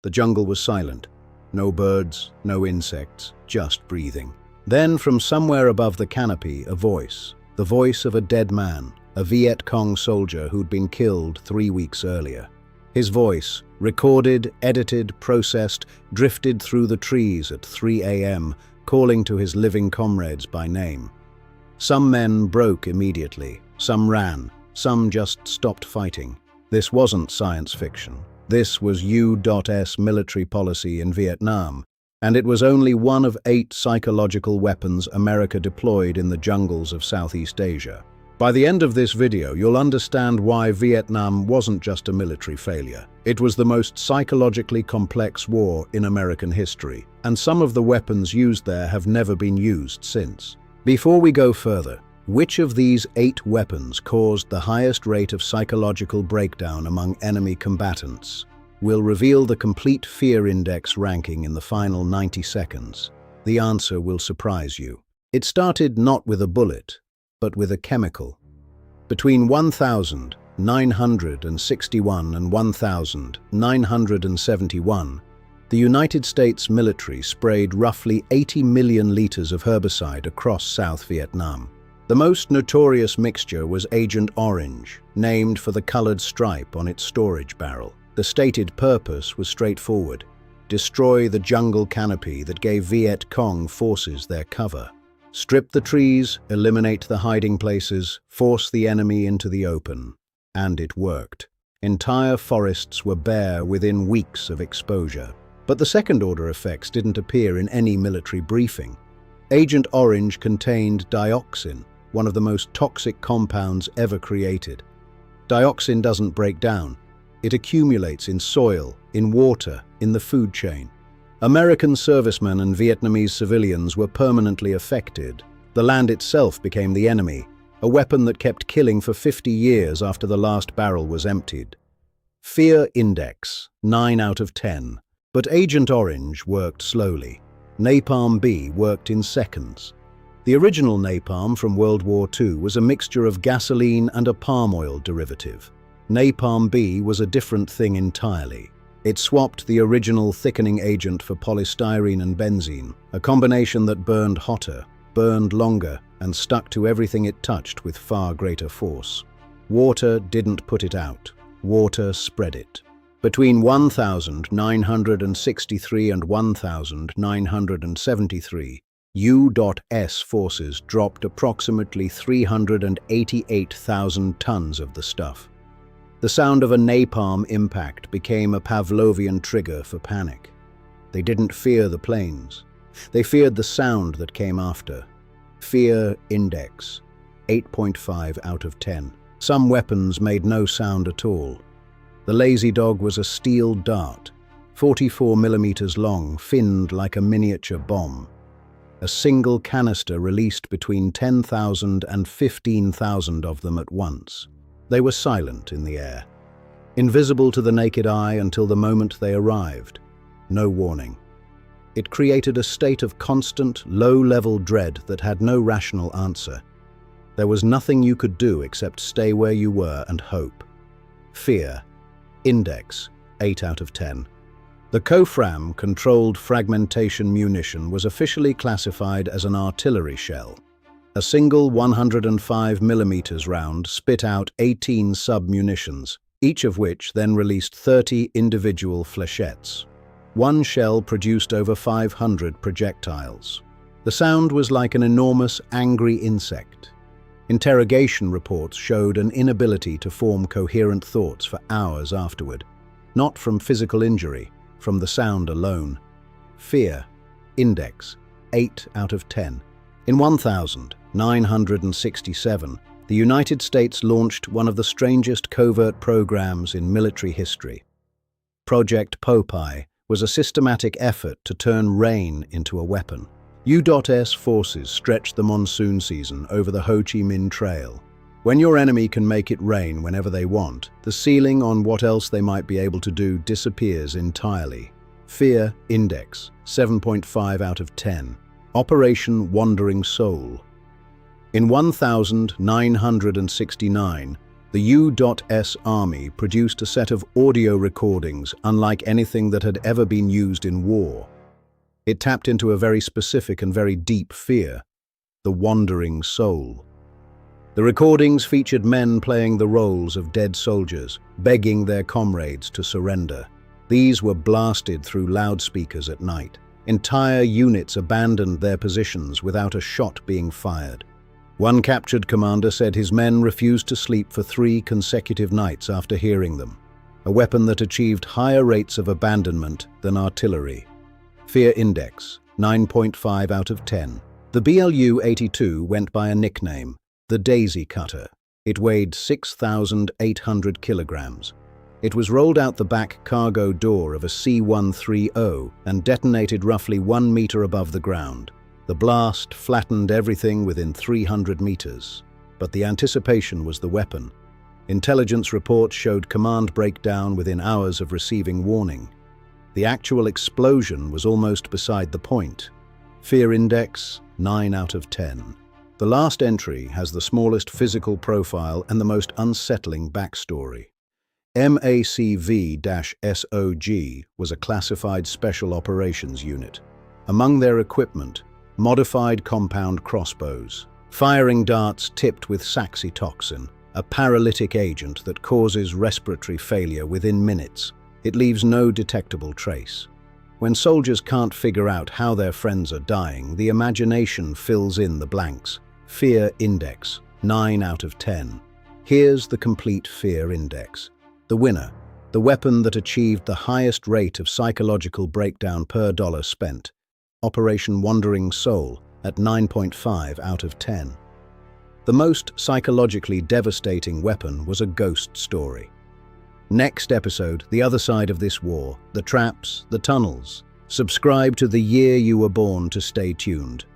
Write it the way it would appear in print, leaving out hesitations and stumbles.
The jungle was silent. No birds, no insects, just breathing. Then, from somewhere above the canopy, a voice. The voice of a dead man, a Viet Cong soldier who'd been killed 3 weeks earlier. His voice, recorded, edited, processed, drifted through the trees at 3 a.m., calling to his living comrades by name. Some men broke immediately, some ran, some just stopped fighting. This wasn't science fiction. This was U.S. military policy in Vietnam, and it was only one of 8 psychological weapons America deployed in the jungles of Southeast Asia. By the end of this video, you'll understand why Vietnam wasn't just a military failure. It was the most psychologically complex war in American history, and some of the weapons used there have never been used since. Before we go further, which of these 8 weapons caused the highest rate of psychological breakdown among enemy combatants? We'll reveal the complete fear index ranking in the final 90 seconds. The answer will surprise you. It started not with a bullet, but with a chemical. Between 1961 and 1971, the United States military sprayed roughly 80 million liters of herbicide across South Vietnam. The most notorious mixture was Agent Orange, named for the colored stripe on its storage barrel. The stated purpose was straightforward: destroy the jungle canopy that gave Viet Cong forces their cover. Strip the trees, eliminate the hiding places, force the enemy into the open. And it worked. Entire forests were bare within weeks of exposure. But the second-order effects didn't appear in any military briefing. Agent Orange contained dioxin, one of the most toxic compounds ever created. Dioxin doesn't break down. It accumulates in soil, in water, in the food chain. American servicemen and Vietnamese civilians were permanently affected. The land itself became the enemy, a weapon that kept killing for 50 years after the last barrel was emptied. Fear index, 9 out of 10. But Agent Orange worked slowly. Napalm B worked in seconds. The original napalm from World War II was a mixture of gasoline and a palm oil derivative. Napalm B was a different thing entirely. It swapped the original thickening agent for polystyrene and benzene, a combination that burned hotter, burned longer, and stuck to everything it touched with far greater force. Water didn't put it out. Water spread it. Between 1963 and 1973, U.S. forces dropped approximately 388,000 tons of the stuff. The sound of a napalm impact became a Pavlovian trigger for panic. They didn't fear the planes. They feared the sound that came after. Fear index, 8.5 out of 10. Some weapons made no sound at all. The Lazy Dog was a steel dart, 44 millimeters long, finned like a miniature bomb. A single canister released between 10,000 and 15,000 of them at once. They were silent in the air, invisible to the naked eye until the moment they arrived. No warning. It created a state of constant, low-level dread that had no rational answer. There was nothing you could do except stay where you were and hope. Fear. Index, 8 out of 10. The COFRAM, controlled fragmentation munition, was officially classified as an artillery shell. A single 105 millimeters round spit out 18 sub-munitions, each of which then released 30 individual flechettes. One shell produced over 500 projectiles. The sound was like an enormous, angry insect. Interrogation reports showed an inability to form coherent thoughts for hours afterward, not from physical injury, from the sound alone. Fear. Index, 8 out of 10. In 1967, the United States launched one of the strangest covert programs in military history. Project Popeye was a systematic effort to turn rain into a weapon. U.S. forces stretched the monsoon season over the Ho Chi Minh Trail. When your enemy can make it rain whenever they want, the ceiling on what else they might be able to do disappears entirely. Fear Index, 7.5 out of 10. Operation Wandering Soul. In 1969, The U.S. Army produced a set of audio recordings unlike anything that had ever been used in war. It tapped into a very specific and very deep fear, the wandering soul. The recordings featured men playing the roles of dead soldiers, begging their comrades to surrender. These were blasted through loudspeakers at night. Entire units abandoned their positions without a shot being fired. One captured commander said his men refused to sleep for 3 consecutive nights after hearing them, a weapon that achieved higher rates of abandonment than artillery. Fear Index, 9.5 out of 10. The BLU-82 went by a nickname, the Daisy Cutter. It weighed 6,800 kilograms. It was rolled out the back cargo door of a C-130 and detonated roughly 1 meter above the ground. The blast flattened everything within 300 meters. But the anticipation was the weapon. Intelligence reports showed command breakdown within hours of receiving warning. The actual explosion was almost beside the point. Fear Index, 9 out of 10. The last entry has the smallest physical profile and the most unsettling backstory. MACV-SOG was a classified special operations unit. Among their equipment, modified compound crossbows, firing darts tipped with saxitoxin, a paralytic agent that causes respiratory failure within minutes. It leaves no detectable trace. When soldiers can't figure out how their friends are dying, the imagination fills in the blanks. Fear Index, 9 out of 10. Here's the complete Fear Index. The winner, the weapon that achieved the highest rate of psychological breakdown per dollar spent. Operation Wandering Soul at 9.5 out of 10. The most psychologically devastating weapon was a ghost story. Next episode, the other side of this war, the traps, the tunnels. Subscribe to The Year You Were Born to stay tuned.